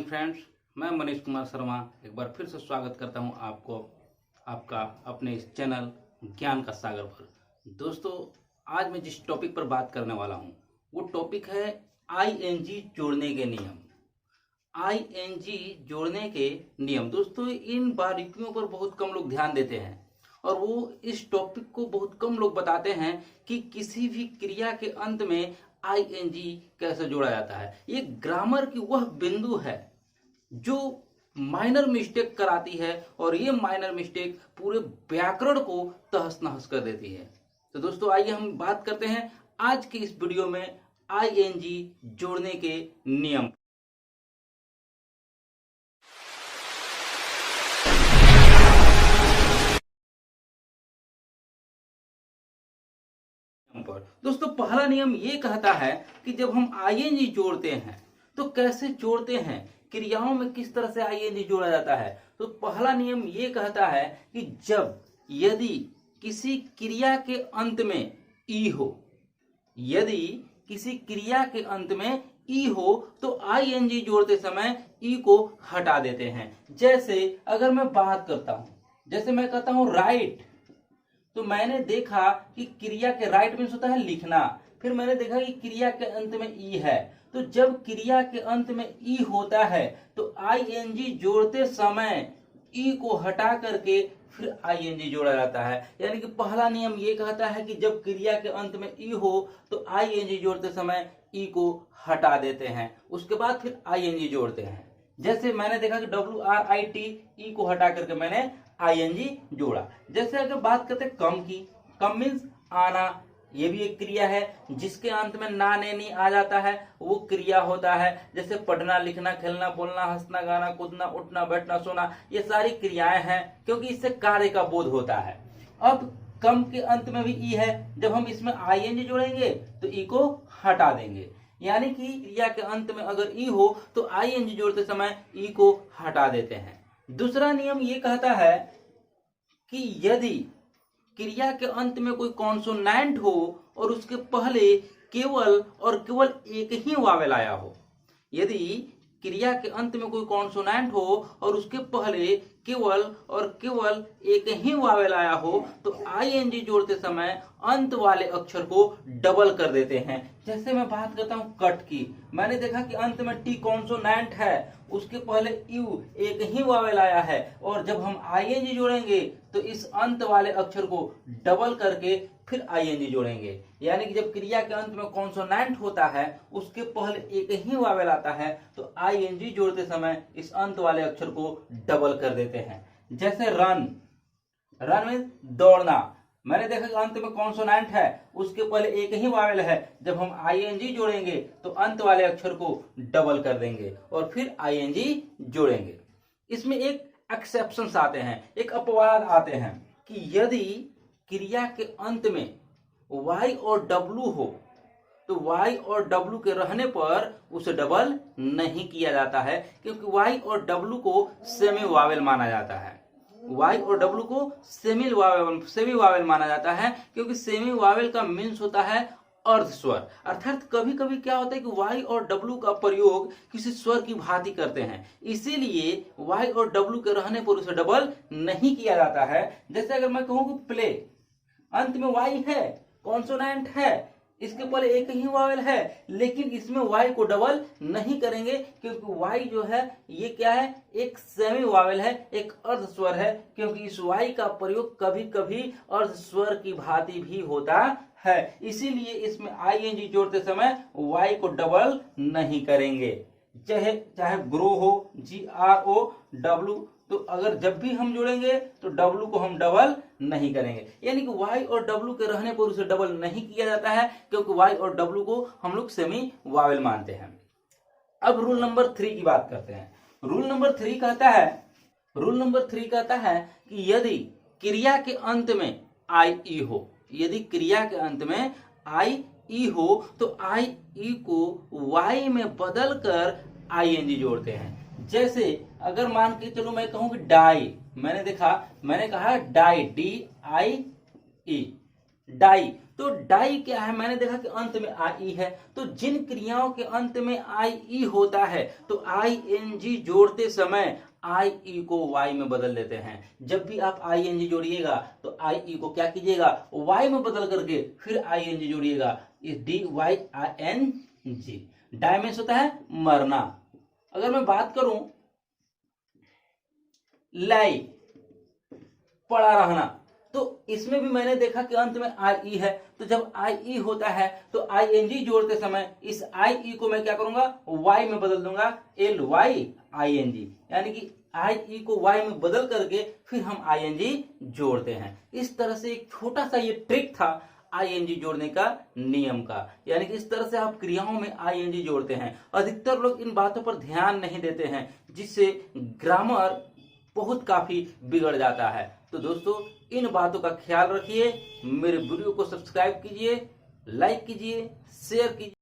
Friends, मैं मनीष कुमार शर्मा एक बार फिर से स्वागत करता हूं आपका अपने इस चैनल ज्ञान का सागर पर। दोस्तों, आज मैं जिस टॉपिक पर बात करने वाला हूं वो टॉपिक है आईएनजी जोड़ने के नियम। आईएनजी जोड़ने के नियम दोस्तों, इन बारीकियों पर बहुत कम लोग ध्यान देते हैं और वो इस टॉपिक को बहुत कम लोग बताते हैं कि किसी भी क्रिया के अंत में आईएनजी कैसे जोड़ा जाता है। ये ग्रामर की वह बिंदु है जो माइनर मिस्टेक कराती है और ये माइनर मिस्टेक पूरे व्याकरण को तहस नहस कर देती है। तो दोस्तों, आइए हम बात करते हैं आज के इस वीडियो में आईएनजी जोड़ने के नियम। दोस्तों, पहला नियम ये कहता है कि जब हम आईएनजी जोड़ते हैं तो कैसे जोड़ते हैं, क्रियाओं में किस तरह से आईएनजी जोड़ा जाता है। तो पहला नियम ये कहता है कि यदि किसी क्रिया के अंत में ई हो, यदि किसी क्रिया के अंत में ई हो तो आईएनजी जोड़ते समय ई को हटा देते हैं। जैसे अगर मैं बात करता हूं, जैसे मैं कहता हूं राइट, तो मैंने देखा कि क्रिया के राइट मीन्स होता है लिखना, फिर मैंने देखा कि क्रिया के अंत में ई है। तो जब क्रिया के अंत में ई होता है तो आईएनजी जोड़ते समय ई को हटा करके फिर आईएनजी जोड़ा जाता है। यानी कि पहला नियम ये कहता है कि जब क्रिया के अंत में ई हो तो आईएनजी जोड़ते समय ई को हटा देते हैं, उसके बाद फिर आईएनजी जोड़ते हैं। जैसे मैंने देखा कि WRIT, ई को हटा करके मैंने आईएनजी जोड़ा। जैसे अगर बात करते कम की, कम मीन्स आना, ये भी एक क्रिया है जिसके अंत में ना ने नी आ जाता है, वो क्रिया होता है। जैसे पढ़ना, लिखना, खेलना, बोलना, हंसना, गाना, कूदना, उठना, बैठना, सोना, ये सारी क्रियाएं हैं क्योंकि इससे कार्य का बोध होता है। अब कम के अंत में भी ई है, जब हम इसमें आईएनजी जोड़ेंगे तो ई को हटा देंगे। यानी कि क्रिया के अंत में अगर ई हो तो आईएनजी जोड़ते समय ई को हटा देते हैं। दूसरा नियम ये कहता है कि यदि क्रिया के अंत में कोई कॉन्सोनेंट हो और उसके पहले केवल एक ही वावेल आया हो, यदि क्रिया के अंत में कोई कॉन्सोनेंट हो और उसके पहले केवल एक ही वावेल आया हो तो आईएनजी जोड़ते समय अंत वाले अक्षर को डबल कर देते हैं। जैसे मैं बात करता हूं कट की, मैंने देखा कि अंत में टी कॉन्सोनेंट है, उसके पहले यू एक ही वावेल आया है और जब हम आईएनजी जोड़ेंगे तो इस अंत वाले अक्षर को डबल करके फिर आईएनजी जोड़ेंगे। यानी कि जब क्रिया के अंत में कॉन्सोनेंट होता है उसके पहले एक ही वावेल आता है तो आईएनजी जोड़ते समय इस अंत वाले अक्षर को डबल कर देते हैं। जैसे रन, रन मीन्स दौड़ना, मैंने देखा कि अंत में कॉन्सोनेंट है, उसके पहले एक ही वावेल है, जब हम आईएनजी जोड़ेंगे तो अंत वाले अक्षर को डबल कर देंगे और फिर आईएनजी जोड़ेंगे। इसमें एक एक्सेप्शंस आते हैं, एक अपवाद आते हैं कि यदि क्रिया के अंत में y और w हो तो y और w के रहने पर उसे डबल नहीं किया जाता है क्योंकि y और w को सेमी वावेल माना जाता है। y और w को सेमी वावेल माना जाता है क्योंकि सेमी वावेल का मीन्स होता है अर्ध स्वर। अर्थात कभी कभी क्या होता है कि y और w का प्रयोग किसी स्वर की भांति करते हैं, इसीलिए y और w के रहने पर उसे डबल नहीं किया जाता है। जैसे अगर मैं कहूं कि प्ले, अंत में y है, कॉन्सोनेंट है, इसके पहले एक ही वावेल है, लेकिन इसमें y को डबल नहीं करेंगे क्योंकि y जो है ये क्या है, एक सेमी वावेल है, एक अर्ध स्वर है, क्योंकि इस y का प्रयोग कभी कभी अर्ध स्वर की भांति भी होता है, इसीलिए इसमें आईएनजी जोड़ते समय y को डबल नहीं करेंगे। चाहे ग्रो हो, GROW, तो अगर जब भी हम जोड़ेंगे तो W को हम डबल नहीं करेंगे। यानी कि Y और W के रहने पर उसे डबल नहीं किया जाता है क्योंकि Y और W को हम लोग सेमी वावेल मानते हैं। अब रूल नंबर 3 की बात करते हैं। रूल नंबर 3 कहता है कि यदि क्रिया के अंत में IE हो, यदि क्रिया के अंत में IE हो तो IE को Y में बदल कर आईएनजी जोड़ते हैं। जैसे अगर मान के चलो मैं कहूं कि डाई, मैंने कहा डाई, DIE, डाई। तो डाई क्या है, मैंने देखा कि अंत में आई है, तो जिन क्रियाओं के अंत में आई होता है तो आईएनजी जोड़ते समय आई ई को वाई में बदल देते हैं। जब भी आप आईएनजी जोड़िएगा तो आई ई को क्या कीजिएगा, वाई में बदल करके फिर आईएनजी जोड़िएगा, D Y I N G. Die means होता है मरना। अगर मैं बात करूं लाई, पड़ा रहना, तो इसमें भी मैंने देखा कि अंत में आई ई है, तो जब आई ई होता है तो आई एन जी जोड़ते समय इस आई ई को मैं क्या करूंगा, वाई में बदल दूंगा, L Y I N G, यानी कि आई ई को वाई में बदल करके फिर हम आई एन जी जोड़ते हैं। इस तरह से एक छोटा सा ये ट्रिक था आईएनजी जोड़ने का नियम का, यानी कि इस तरह से आप क्रियाओं में आईएनजी जोड़ते हैं। अधिकतर लोग इन बातों पर ध्यान नहीं देते हैं, जिससे ग्रामर बहुत काफी बिगड़ जाता है। तो दोस्तों इन बातों का ख्याल रखिए, मेरे वीडियो को सब्सक्राइब कीजिए, लाइक कीजिए, शेयर कीजिए।